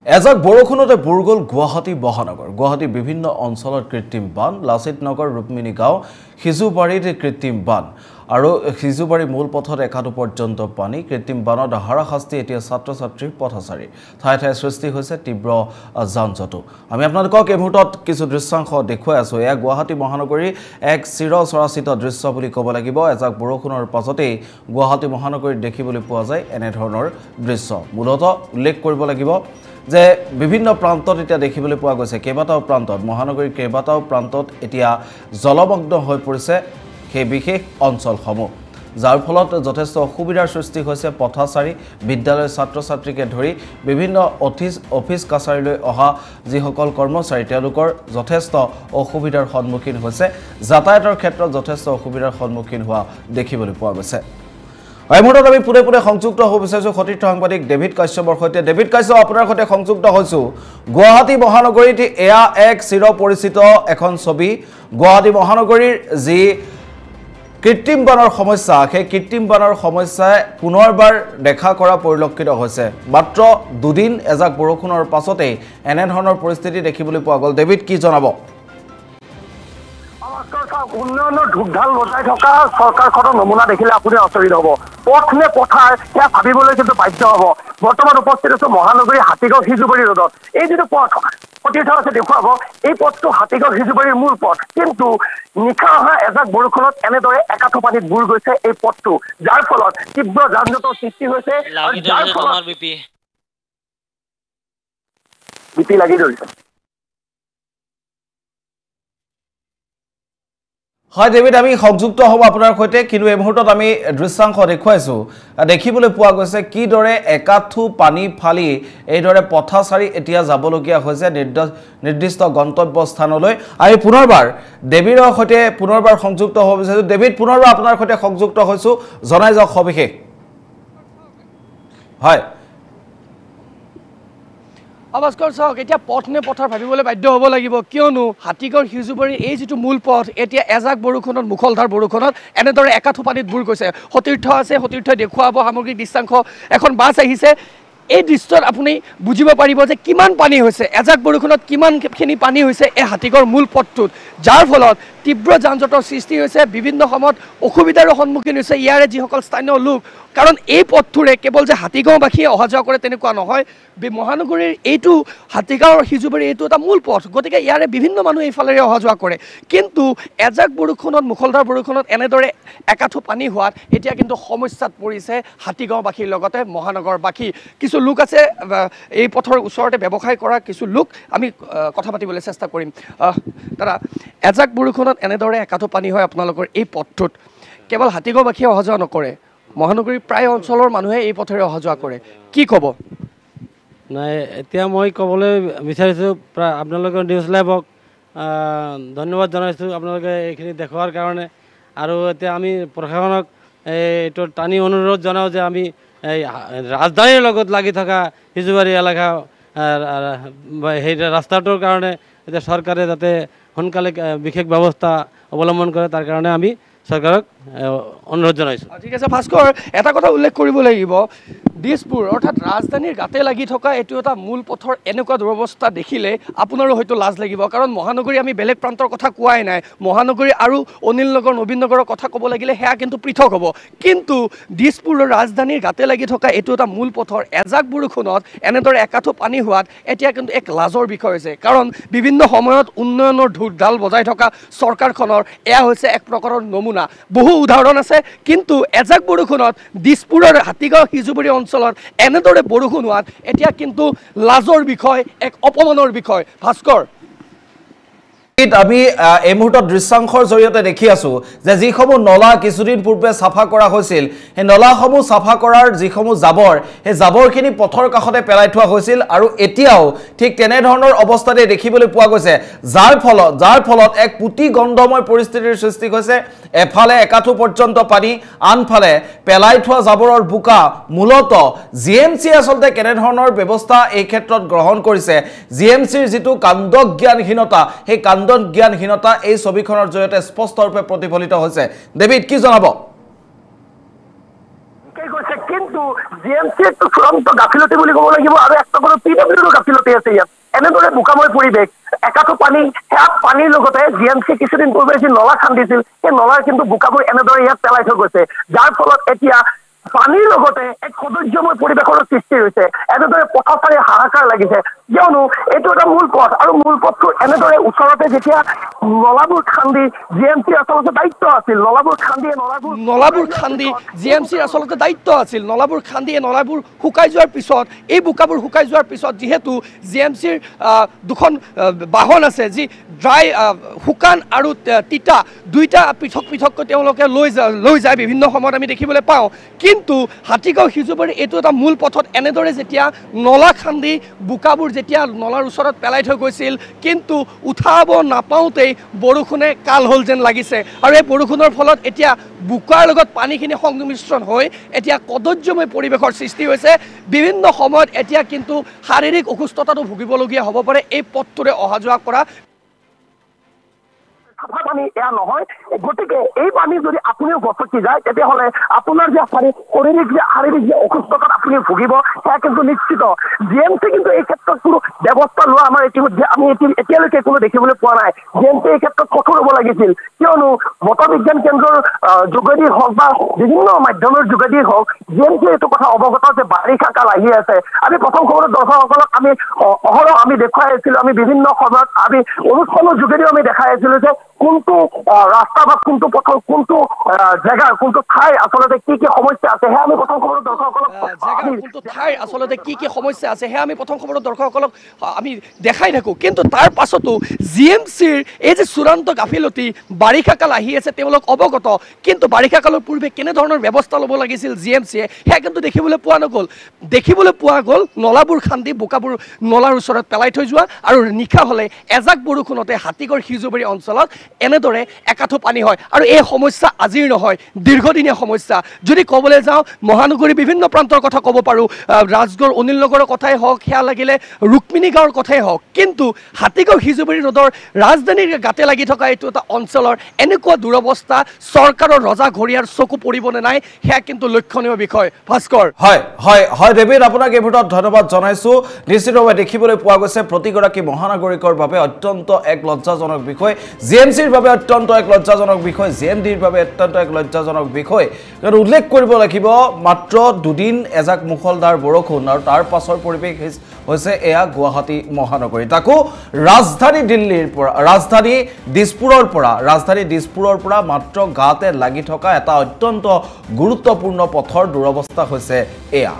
এজাক বৰষুণতে বুৰ গ'ল গুৱাহাটী মহানগৰ। গুৱাহাটীৰ বিভিন্ন অঞ্চলত কৃত্ৰিম বান, লাচিত নগৰ, ৰুক্মিণী গাঁও, সিজুবাৰীত কৃত্ৰিম বান আৰু সিজুবাৰী মূল পথত একাটো পৰ্যন্ত পানী। কৃত্ৰিম বানত হাৰাশাস্তি এতিয়া ছাত্ৰ ছাত্ৰীৰ পথচাৰী। ঠায়ে ঠায়ে সৃষ্টি হৈছে তীব্ৰ যান-জঁট। আমি আপোনালোকক এই মুহূৰ্তত কিছু দৃশ্যাংশ দেখুৱাই আছোঁ। এয়া গুৱাহাটী মহানগৰীৰ এক চিৰচৰাচিত দৃশ্য বুলি ক'ব লাগিব। এজাক বৰষুণৰ পাছতেই গুৱাহাটী মহানগৰীত দেখিবলৈ পোৱা যায় এনেধৰণৰ দৃশ্য। মূলতঃ উল্লেখ কৰিব লাগিব যে বিভিন্ন প্ৰান্তত এতিয়া দেখিবলৈ পোৱা গৈছে, কেইবাটাও প্ৰান্তত মহানগৰীৰ কেইবাটাও প্ৰান্তত এতিয়া জলমগ্ন হৈ পৰিছে সেই বিশেষ অঞ্চলসমূহ, যাৰ ফলত যথেষ্ট অসুবিধাৰ সৃষ্টি হৈছে পথচাৰী, বিদ্যালয়ৰ ছাত্ৰ ছাত্ৰীকে ধৰি বিভিন্ন অফিচ কাছাৰীলৈ অহা যিসকল কৰ্মচাৰী তেওঁলোকৰ যথেষ্ট অসুবিধাৰ সন্মুখীন হৈছে। যাতায়াতৰ ক্ষেত্ৰত যথেষ্ট অসুবিধাৰ সন্মুখীন হোৱা দেখিবলৈ পোৱা গৈছে। এই মুহূৰ্তত আমি পুনে পুনে সংযুক্ত হ'ব বিচাৰিছোঁ সতীৰ্থ সাংবাদিক ডেভিড কাশ্যপৰ সৈতে। ডেভিড কাশ্যপ, আপোনাৰ সৈতে সংযুক্ত হৈছোঁ। গুৱাহাটী মহানগৰীত এয়া এক চিৰপৰিচিত এখন ছবি। গুৱাহাটী মহানগৰীৰ যি কৃত্ৰিম বানৰ সমস্যা, সেই কৃত্ৰিম বানৰ সমস্যাই পুনৰবাৰ দেখা কৰা পৰিলক্ষিত হৈছে। মাত্ৰ দুদিন এজাক বৰষুণৰ পাছতেই এনেধৰণৰ পৰিস্থিতি দেখিবলৈ পোৱা গ'ল। ডেভিড, কি জনাব? উন্নয়নৰ ঢোকঢাল বজাই থকা চৰকাৰখনৰ নমুনা দেখিলে আপুনি আচৰিত হ'ব। পথ নে পথাৰ সেয়া ভাবিবলৈ কিন্তু বাধ্য হ'ব। বৰ্তমান উপস্থিত আছোঁ মহানগৰী হাতীগাঁও সিজুবাৰী ৰোডত। এই যিটো পথ সতীৰ্থ আছে দেখুৱাব, এই পথটো হাতীগাঁও সিজুবাৰীৰ মূল পথ। কিন্তু নিশা অহা এজাক বৰষুণত এনেদৰে একাঠো পানীত বুৰ গৈছে এই পথটো, যাৰ ফলত তীব্ৰ যান-জঁটৰ সৃষ্টি হৈছে। যাৰ ফলত বিপি লাগি ধৰিছে। হয় ডেভিড, আমি সংযুক্ত হ'ব আপোনাৰ সৈতে, কিন্তু এই মুহূৰ্তত আমি দৃশ্যাংশ দেখুৱাইছোঁ। দেখিবলৈ পোৱা গৈছে কিদৰে একাঠু পানী ফালি এইদৰে পথচাৰী এতিয়া যাবলগীয়া হৈছে নিৰ্দিষ্ট গন্তব্যস্থানলৈ। আমি পুনৰবাৰ ডেভিডৰ সৈতে সংযুক্ত হ'ব বিচাৰিছোঁ। ডেভিড, পুনৰবাৰ আপোনাৰ সৈতে সংযুক্ত হৈছোঁ, জনাই যাওক সবিশেষ। হয় ভাস্কৰ, চাওক এতিয়া পথ নে পথাৰ ভাবিবলৈ বাধ্য হ'ব লাগিব, কিয়নো হাতীগাঁও সিজুবাৰীৰ এই যিটো মূল পথ এতিয়া এজাক বৰষুণত, মুখলধাৰ বৰষুণত এনেদৰে একাঠো পানীত বুৰ গৈছে। সতীৰ্থ আছে, সতীৰ্থই দেখুৱাব সামগ্ৰিক দৃশ্যাংশ। এখন বাছ আহিছে, এই দৃশ্যত আপুনি বুজিব পাৰিব যে কিমান পানী হৈছে, এজাক বৰষুণত কিমানখিনি পানী হৈছে এই হাতীগাঁৱৰ মূল পথটোত, যাৰ ফলত তীব্ৰ যান-জঁটৰ সৃষ্টি হৈছে। বিভিন্ন সময়ত অসুবিধাৰো সন্মুখীন হৈছে ইয়াৰে যিসকল স্থানীয় লোক, কাৰণ এই পথটোৰে কেৱল যে হাতীগাঁওবাসীয়ে অহা যোৱা কৰে তেনেকুৱা নহয়। মহানগৰীৰ এইটো হাতীগাঁও সিজুবাৰী এইটো এটা মূল পথ, গতিকে ইয়াৰে বিভিন্ন মানুহ এইফালেৰে অহা যোৱা কৰে। কিন্তু এজাক বৰষুণত, মুখলধাৰ বৰষুণত এনেদৰে একাঠো পানী হোৱাত এতিয়া কিন্তু সমস্যাত পৰিছে হাতীগাঁওবাসীৰ লগতে মহানগৰবাসী। কিছু লোক আছে এই পথৰ ওচৰতে ব্যৱসায় কৰা কিছু লোক, আমি কথা পাতিবলৈ চেষ্টা কৰিম। দাদা, এজাক বৰষুণত এনেদৰে একাঠো পানী হয় আপোনালোকৰ এই পথটোত, কেৱল হাতীগাঁওবাসীয়ে অহা যোৱা নকৰে, মহানগৰীৰ প্ৰায় অঞ্চলৰ মানুহে এই পথেৰে অহা যোৱা কৰে, কি ক'ব? নাই, এতিয়া মই ক'বলৈ বিচাৰিছোঁ আপোনালোকৰ নিউজ লাইভক ধন্যবাদ জনাইছোঁ আপোনালোকে এইখিনি দেখুৱাৰ কাৰণে। আৰু এতিয়া আমি প্ৰশাসনক এইটো টানি অনুৰোধ জনাওঁ যে আমি এই ৰাজধানীৰ লগত লাগি থকা সিজুবাৰী এলেকা সেই ৰাস্তাটোৰ কাৰণে এতিয়া চৰকাৰে যাতে সোনকালে বিশেষ ব্যৱস্থা অৱলম্বন কৰে, তাৰ কাৰণে আমি চৰকাৰক অনুৰোধ জনাইছোঁ। ঠিক আছে ভাস্কৰ, এটা কথা উল্লেখ কৰিব লাগিব, দিছপুৰ অৰ্থাৎ ৰাজধানীৰ গাতে লাগি থকা এইটো এটা মূল পথৰ এনেকুৱা দুৰৱস্থা দেখিলে আপোনাৰো হয়তো লাজ লাগিব, কাৰণ মহানগৰী আমি বেলেগ প্ৰান্তৰ কথা কোৱাই নাই। মহানগৰী আৰু অনিল নগৰ, নবীন নগৰৰ কথা ক'ব লাগিলে সেয়া কিন্তু পৃথক হ'ব। কিন্তু দিছপুৰৰ ৰাজধানীৰ গাতে লাগি থকা এইটো এটা মূল পথৰ এজাক বৰষুণত এনেদৰে একাঠো পানী হোৱাত এতিয়া কিন্তু এক লাজৰ বিষয় হৈছে, কাৰণ বিভিন্ন সময়ত উন্নয়নৰ ঢোকঢাল বজাই থকা চৰকাৰখনৰ এয়া হৈছে এক প্ৰকাৰৰ নমুনা। বহু উদাহৰণ আছে, কিন্তু এজাক বৰষুণত দিছপুৰৰ হাতীগাঁও সিজুবাৰী অঞ্চলত এনেদৰে বৰষুণ হোৱাত এতিয়া কিন্তু লাজৰ বিষয়, এক অপমানৰ বিষয়। ভাস্কৰ, আমি এই মুহূৰ্তত দৃশ্যাংশৰ জৰিয়তে দেখি আছোঁ যে যিসমূহ নলা কিছুদিন পূৰ্বে চাফা কৰা হৈছিল, সেই নলাসমূহ চাফা কৰাৰ যিসমূহ জাবৰ, সেই জাবৰখিনি পথৰ কাষতে পেলাই থোৱা হৈছিল আৰু এতিয়াও ঠিক তেনেধৰণৰ অৱস্থাতে দেখিবলৈ পোৱা গৈছে, যাৰ ফলত এক পুতি গন্ধময় পৰিস্থিতিৰ সৃষ্টি হৈছে। এফালে একাঠো পৰ্যন্ত পানী, আনফালে পেলাই থোৱা জাবৰৰ বোকা। মূলতঃ GMC আচলতে কেনেধৰণৰ ব্যৱস্থা এই ক্ষেত্ৰত গ্ৰহণ কৰিছে, GMCৰ যিটো কাণ্ডজ্ঞানহীনতা, সেই জ্ঞানহীনতা এই ছবিখনৰ জৰিয়তে স্পষ্টৰূপে প্ৰতিফলিত হৈছে। ডেভিড, কি জনাব? কিন্তু জিএমচি একটু চূড়ান্ত গাফিলতি বুলি ক'ব লাগিব আৰু একটা কোনো পিডব্লিউৰ গাফিলতি আছে ইয়াত এনেদৰে বোকাময় পৰিৱেশ একাটো পানী সেয়া পানীৰ লগতে জিএমচি কিছুদিন পূৰ্বে যি নলা খান্দিছিল সেই নলাৰ কিন্তু বোকাবোৰ এনেদৰে ইয়াত পেলাই থৈ গৈছে যাৰ ফলত এতিয়া পানীৰ লগতে এক সৌন্দৰ্যময় পৰিৱেশৰ সৃষ্টি হৈছে এনেদৰে পথচাৰী হাহাকাৰ লাগিছে কিয়নো এইটো এটা মূল পথ আৰু মূল পথটো এনেদৰে ওচৰতে যেতিয়া নলাবোৰ খান্দি জিএমচিৰ আচলতে দায়িত্ব আছিল নলাবোৰ খান্দি জিএমচিৰ আচলতে দায়িত্ব আছিল নলাবোৰ খান্দি নলাবোৰ শুকাই যোৱাৰ পিছত এই বোকাবোৰ শুকাই যোৱাৰ পিছত যিহেতু জিএমচিৰ দুখন বাহন আছে যি ড্ৰাই শুকান আৰু তিতা দুইটা পৃথক পৃথককৈ তেওঁলোকে লৈ যায় বিভিন্ন সময়ত আমি দেখিবলৈ পাওঁ কিন্তু হাতীগাঁও সিজুবাৰী এইটো এটা মূল পথত এনেদৰে যেতিয়া নলা খান্দি বোকাবোৰ যেতিয়া নলাৰ ওচৰত পেলাই থৈ গৈছিল কিন্তু উঠাব নাপাওঁতেই বৰষুণে কাল হ'ল যেন লাগিছে আৰু এই বৰষুণৰ ফলত এতিয়া বোকাৰ লগত পানীখিনি সংমিশ্ৰণ হৈ এতিয়া কদৰ্যময় পৰিৱেশৰ সৃষ্টি হৈছে বিভিন্ন সময়ত এতিয়া কিন্তু শাৰীৰিক অসুস্থতাটো ভুগিবলগীয়া হ'ব পাৰে এই পথটোৰে অহা যোৱা কৰা পানী এয়া নহয় গতিকে এই পানী যদি আপুনিও গছকি যায় তেতিয়াহ'লে আপোনাৰ যে শাৰীৰিক যে অসুস্থতাত আপুনি ভুগিব সেয়া কিন্তু নিশ্চিত জিএমচি কিন্তু এই ক্ষেত্ৰত কোনো ব্যৱস্থা লোৱা আমাৰ ইতিমধ্যে আমি এতিয়ালৈকে কোনো দেখিবলৈ পোৱা নাই জিএমচি এই ক্ষেত্ৰত কঠোৰ হ'ব লাগিছিল কিয়নো বতৰ বিজ্ঞান কেন্দ্ৰৰ যোগেদি হওক বা বিভিন্ন মাধ্যমৰ যোগেদি হওক জিএমচি এইটো কথা অৱগত যে বাৰিষা কাল আহি আছে আমি প্ৰথম খবৰত দৰ্শকসকলক আমি অহৰহ আমি দেখুৱাই আছিলোঁ আমি বিভিন্ন সময়ত আমি অনুষ্ঠানৰ যোগেদিও আমি দেখাই আছিলোঁ যে কোনটো ৰাস্তা বা কোনটো পথৰ কোনটো জেগাৰ কোনটো ঠাই আচলতে কি সমস্যা আছে সেয়া আমি প্ৰথম খবৰত দৰ্শকসকলক আমি প্ৰথম খবৰত দৰ্শকসকলক আমি দেখাই থাকোঁ কিন্তু তাৰ পাছতো জিএমচিৰ এই যে চূড়ান্ত গাফিলতি বাৰিষা কাল আহি আছে তেওঁলোক অৱগত কিন্তু বাৰিষা কালৰ পূৰ্বে কেনেধৰণৰ ব্যৱস্থা ল'ব লাগিছিল জিএমচিয়ে সেয়া কিন্তু দেখিবলৈ পোৱা গ'ল নলাবোৰ খান্দি বোকাবোৰ নলাৰ ওচৰত পেলাই থৈ যোৱা আৰু নিশা হ'লে এজাক বৰষুণতে হাতীগড় সিজুবাৰী অঞ্চলত এনেদৰে একাঠো পানী হয় আৰু এই সমস্যা আজিৰ নহয় দীৰ্ঘদিনীয়া সমস্যা যদি ক'বলৈ যাওঁ মহানগৰীৰ বিভিন্ন প্ৰান্তৰ কথা ক'ব পাৰোঁ ৰাজগড় অনিল নগৰৰ কথাই হওক সেয়া লাগিলে ৰুক্মিণী গাঁৱৰ কথাই হওক কিন্তু হাতীগাঁও সিজুবাৰী ৰোডৰ ৰাজধানীৰ গাতে লাগি থকা এইটো এটা অঞ্চলৰ এনেকুৱা দুৰৱস্থা চৰকাৰৰ ৰজা ঘৰিয়াৰ চকু পৰিবনে নাই সেয়া কিন্তু লক্ষণীয় বিষয় ভাস্কৰ হয় ডেভিড আপোনাক এই ভিতৰত ধন্যবাদ জনাইছোঁ নিশ্চিতভাৱে দেখিবলৈ পোৱা গৈছে প্ৰতিগৰাকী মহানাগৰিকৰ বাবে অত্যন্ত এক লজ্জাজনক বিষয় জিএমচিৰ বাবে অত্যন্ত এক লজ্জাজনক বিষয় জিএমডিৰ বাবে অত্যন্ত এক লজ্জাজনক বিষয় কাৰণ উল্লেখ কৰিব লাগিব মাত্ৰ দুদিন এজাক মুখলধাৰ বৰষুণ আৰু তাৰ পাছৰ পৰিৱেশ হৈছে এয়া গুৱাহাটী মহানগৰী তাকো ৰাজধানী দিছপুৰৰ পৰা মাত্ৰ গাতে লাগি থকা এটা অত্যন্ত গুৰুত্বপূৰ্ণ পথৰ দুৰৱস্থা হৈছে এয়া